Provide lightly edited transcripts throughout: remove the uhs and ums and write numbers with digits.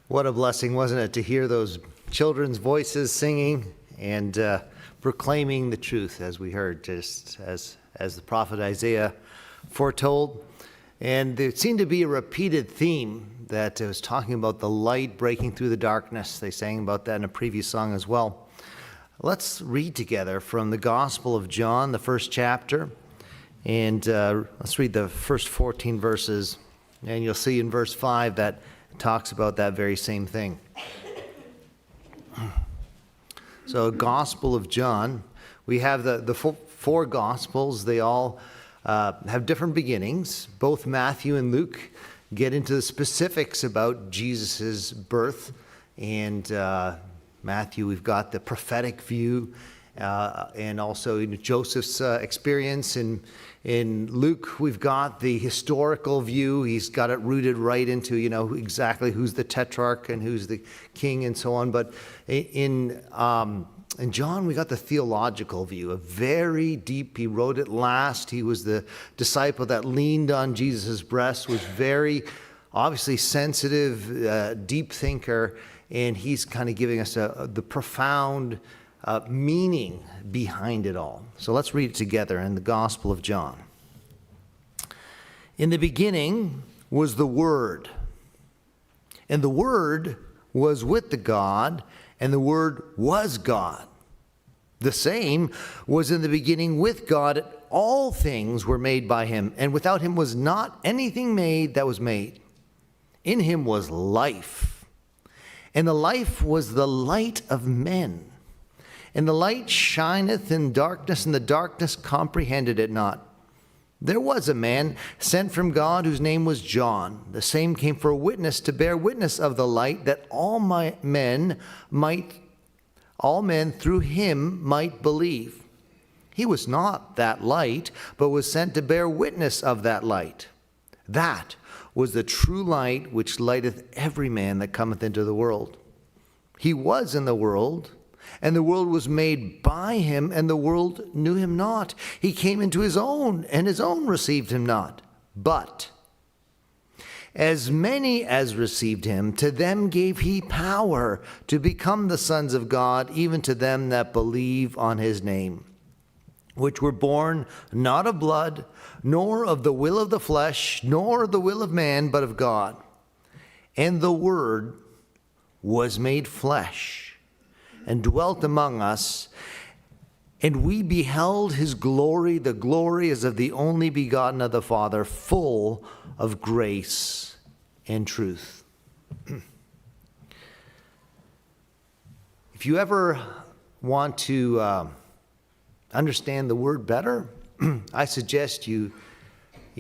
What a blessing, wasn't it, to hear those children's voices singing and proclaiming the truth, as we heard, just as the prophet Isaiah foretold. And there seemed to be a repeated theme that was talking about the light breaking through the darkness. They sang about that in a previous song as well. Let's read together from the Gospel of John, the first chapter, and let's read the first 14 verses. And you'll see in verse 5 that talks about that very same thing. So, Gospel of John, we have the four Gospels. They all have different beginnings. Both Matthew and Luke get into the specifics about Jesus' birth. And Matthew, we've got the prophetic view and also Joseph's experience. In Luke, we've got the historical view. He's got it rooted right into, exactly who's the tetrarch and who's the king and so on. But in John, we got the theological view, a very deep, he wrote it last. He was the disciple that leaned on Jesus' breast, was very obviously sensitive, deep thinker, and he's kind of giving us the profound meaning behind it all. So let's read it together in the Gospel of John. In the beginning was the Word, and the Word was with the God, and the Word was God. The same was in the beginning with God. All things were made by him, and without him was not anything made that was made. In him was life, and the life was the light of men. And the light shineth in darkness, and the darkness comprehended it not. There was a man sent from God whose name was John. The same came for a witness, to bear witness of the light, that all men through him might believe. He was not that light, but was sent to bear witness of that light. That was the true light, which lighteth every man that cometh into the world. He was in the world, and the world was made by him, and the world knew him not. He came into his own, and his own received him not. But as many as received him, to them gave he power to become the sons of God, even to them that believe on his name, which were born not of blood, nor of the will of the flesh, nor of the will of man, but of God. And the Word was made flesh, and dwelt among us, and we beheld his glory. The glory is of the only begotten of the Father, full of grace and truth. If you ever want to understand the Word better, I suggest you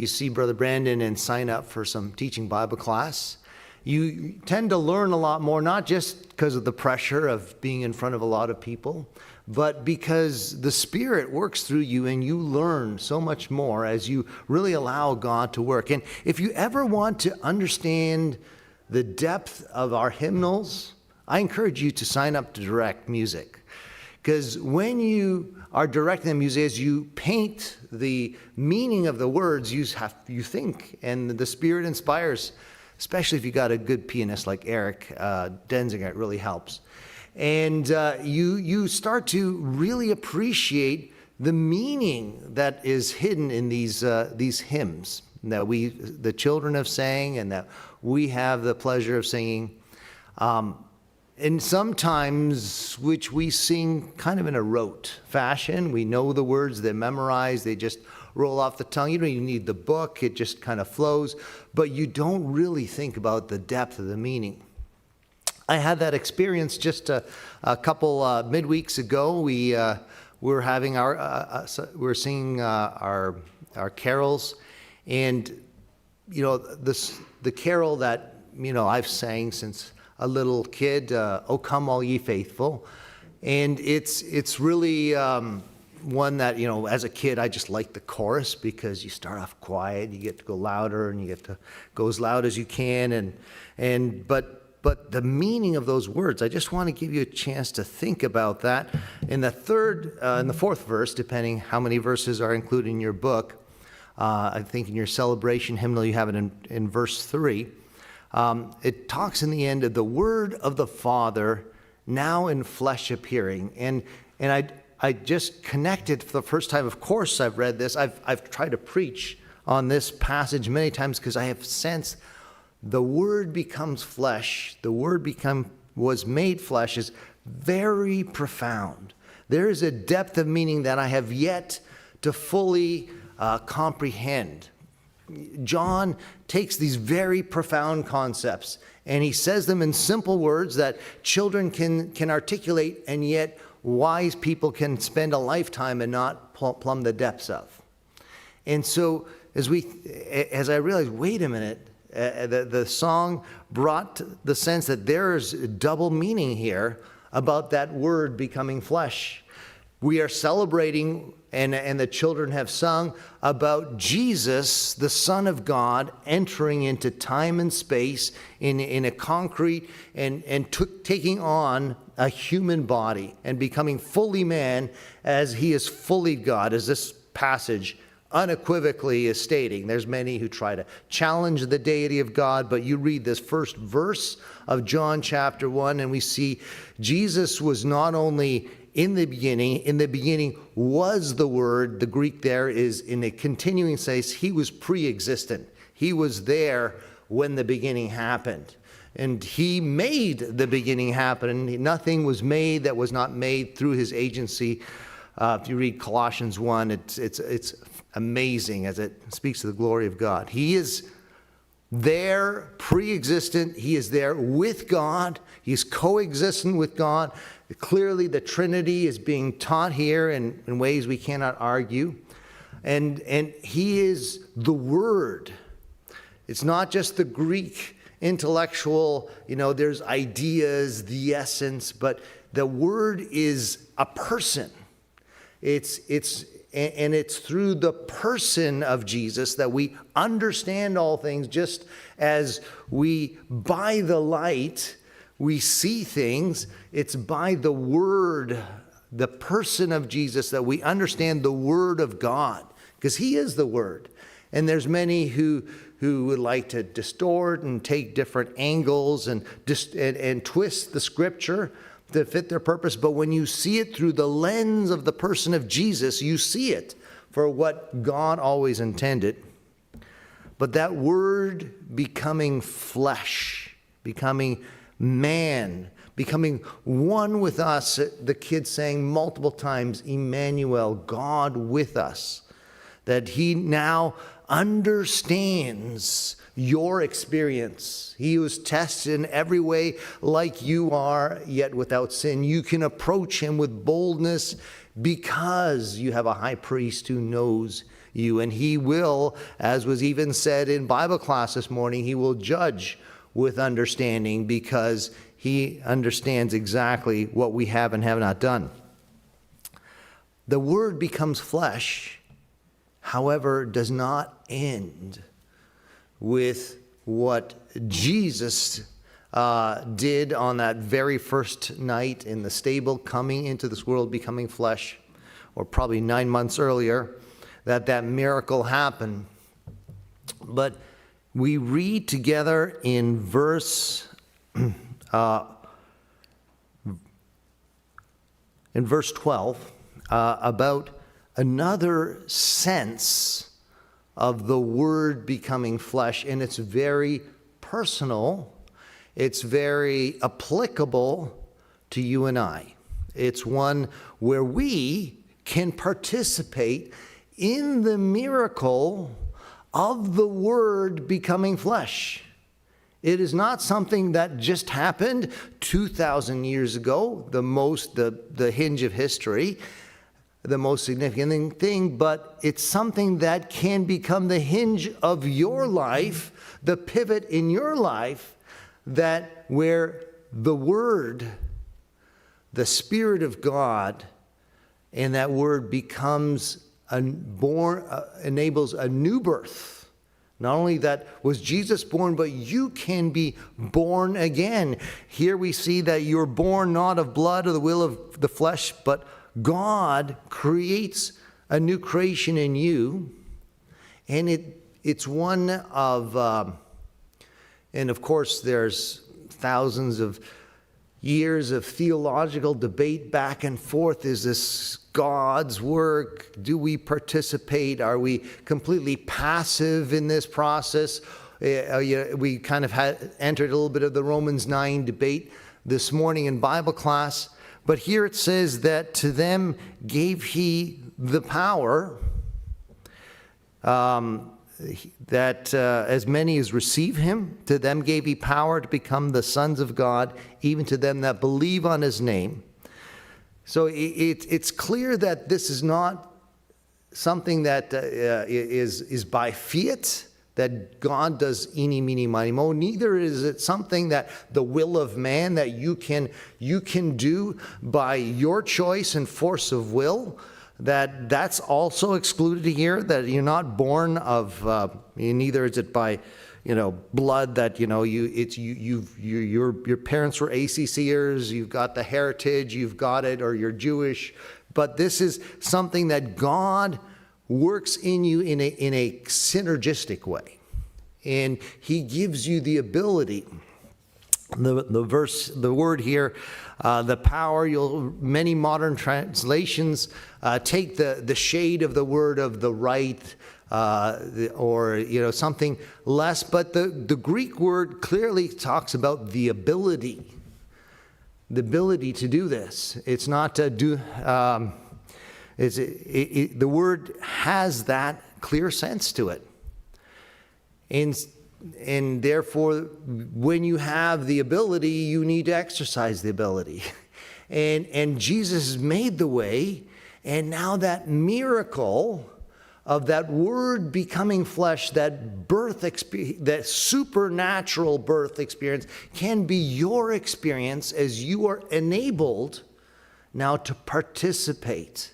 see Brother Brandon and sign up for some teaching Bible class. You tend to learn a lot more, not just because of the pressure of being in front of a lot of people, but because the Spirit works through you and you learn so much more as you really allow God to work. And if you ever want to understand the depth of our hymnals, I encourage you to sign up to Direct Music. Because when you are directing the music, as you paint the meaning of the words, you think, and the Spirit inspires. Especially if you got a good pianist like Eric Denzinger, it really helps. And you start to really appreciate the meaning that is hidden in these hymns that the children have sang and that we have the pleasure of singing. And sometimes, which we sing kind of in a rote fashion. We know the words, they're memorized, they just roll off the tongue. You don't even need the book, it just kind of flows. But you don't really think about the depth of the meaning. I had that experience just a couple midweeks ago. We were having we were singing our carols, and the carol that I've sang since a little kid, "O Come All Ye Faithful," and it's really one that as a kid I just liked the chorus because you start off quiet, you get to go louder, and you get to go as loud as you can, but the meaning of those words, I just want to give you a chance to think about that. In the fourth verse, depending how many verses are included in your book, I think in your celebration hymnal you have it in verse 3. it talks in the end of the word of the Father now in flesh appearing. And I just connected for the first time. Of course, I've read this. I've tried to preach on this passage many times because I have sensed the Word becomes flesh. The Word was made flesh is very profound. There is a depth of meaning that I have yet to fully comprehend. John takes these very profound concepts and he says them in simple words that children can articulate, and yet wise people can spend a lifetime and not plumb the depths of. And so as I realized, wait a minute, the song brought the sense that there's double meaning here about that word becoming flesh. We are celebrating, and the children have sung about Jesus, the Son of God, entering into time and space in a concrete and taking on a human body and becoming fully man as he is fully God, as this passage unequivocally is stating. There's many who try to challenge the deity of God, but you read this first verse of John chapter 1 and we see Jesus was not only in the beginning was the Word. The Greek there is in a continuing sense, he was pre-existent. He was there when the beginning happened. And he made the beginning happen. Nothing was made that was not made through his agency. If you read Colossians 1, it's amazing as it speaks to the glory of God. He is there, pre-existent. He is there with God. He's coexistent with God. Clearly, the Trinity is being taught here in ways we cannot argue. And he is the Word. It's not just the Greek intellectual, there's ideas, the essence, but the Word is a person. It's through the person of Jesus that we understand all things, just as we, by the light, we see things. It's by the Word, the person of Jesus, that we understand the Word of God, because he is the Word. And there's many who would like to distort and take different angles and twist the Scripture to fit their purpose. But when you see it through the lens of the person of Jesus, you see it for what God always intended. But that Word becoming flesh, becoming man, becoming one with us, the kids saying multiple times, Emmanuel, God with us, that he now understands your experience. He was tested in every way like you are, yet without sin. You can approach him with boldness because you have a high priest who knows you. And he will, as was even said in Bible class this morning, he will judge with understanding because he understands exactly what we have and have not done. The Word becomes flesh, however, does not end with what Jesus did on that very first night in the stable, coming into this world, becoming flesh, or probably 9 months earlier, that miracle happened. But we read together in verse 12 about another sense of the Word becoming flesh, and it's very personal. It's very applicable to you and I. It's one where we can participate in the miracle of the Word becoming flesh. It is not something that just happened 2,000 years ago, the hinge of history, the most significant thing, but it's something that can become the hinge of your life, the pivot in your life, that where the Word, the Spirit of God, and that Word becomes enables a new birth. Not only that was Jesus born, but you can be born again. Here we see that you're born not of blood or the will of the flesh, but God creates a new creation in you. And it's one of, And of course, there's thousands of years of theological debate back and forth. Is this God's work? Do we participate? Are we completely passive in this process? We kind of entered a little bit of the Romans 9 debate this morning in Bible class. But here it says that to them gave he the power, that as many as receive him, to them gave he power to become the sons of God, even to them that believe on his name. So it's clear that this is not something that is by fiat, that God does eeny, meeny, miny, mo. Neither is it something that the will of man that you can do by your choice and force of will. That's also excluded here, that you're not born of, neither is it by, blood, that, your parents were ACCers, you've got the heritage, you've got it, or you're Jewish. But this is something that God works in you in a synergistic way. And he gives you the ability. The word here, the power, many modern translations take the shade of the word of the right, or something less, but the Greek word clearly talks about the ability to do this. It's not to do. The word has that clear sense to it, and therefore, when you have the ability, you need to exercise the ability. And Jesus has made the way, and now that miracle of that word becoming flesh, that birth experience, that supernatural birth experience, can be your experience as you are enabled now to participate.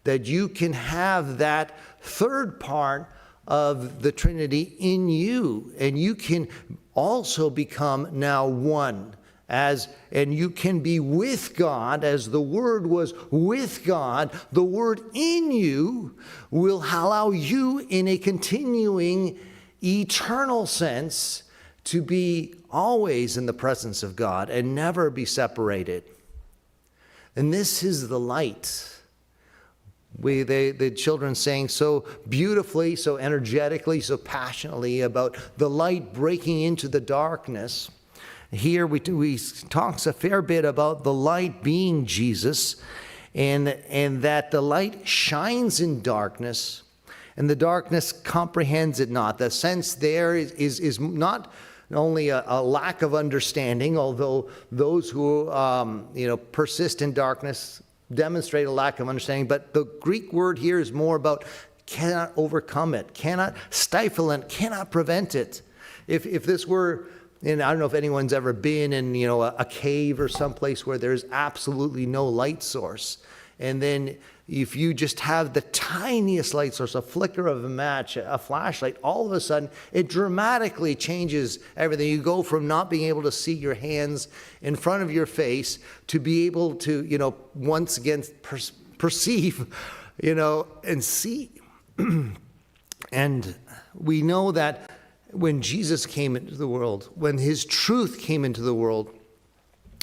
That you can have that third part of the Trinity in you, and you can also become now one, and you can be with God as the Word was with God. The Word in you will allow you in a continuing eternal sense to be always in the presence of God and never be separated. And this is the light. The children sang so beautifully, so energetically, so passionately about the light breaking into the darkness. Here we talk a fair bit about the light being Jesus, and that the light shines in darkness, and the darkness comprehends it not. The sense there is not only a lack of understanding, although those who persist in darkness demonstrate a lack of understanding, but the Greek word here is more about cannot overcome it, cannot stifle it, cannot prevent it. If this were, and I don't know if anyone's ever been in a cave or someplace where there's absolutely no light source, and then if you just have the tiniest light source, a flicker of a match, a flashlight, all of a sudden it dramatically changes everything. You go from not being able to see your hands in front of your face to be able to, once again perceive, and see. And we know that when Jesus came into the world, when his truth came into the world,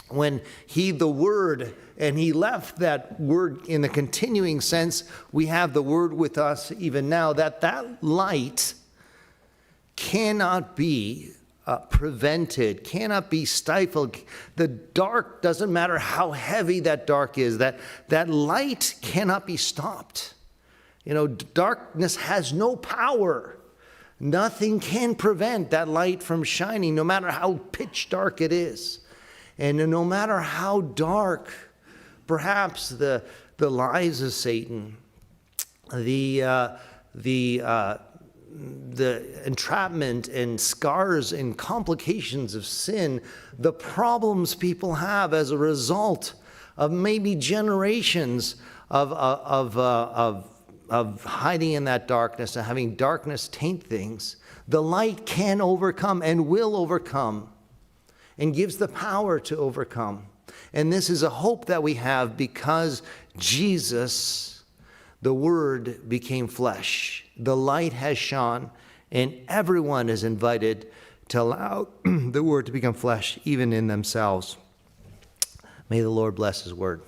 when he, the Word, and he left that Word in a continuing sense, we have the Word with us even now, that light cannot be prevented, cannot be stifled. The dark, doesn't matter how heavy that dark is, that light cannot be stopped. Darkness has no power. Nothing can prevent that light from shining, no matter how pitch dark it is. And no matter how dark, perhaps the lies of Satan, the entrapment and scars and complications of sin, the problems people have as a result of maybe generations of hiding in that darkness and having darkness taint things, the light can overcome and will overcome, and gives the power to overcome. And this is a hope that we have because Jesus, the Word, became flesh. The light has shone, and everyone is invited to allow the Word to become flesh even in themselves. May the Lord bless His Word.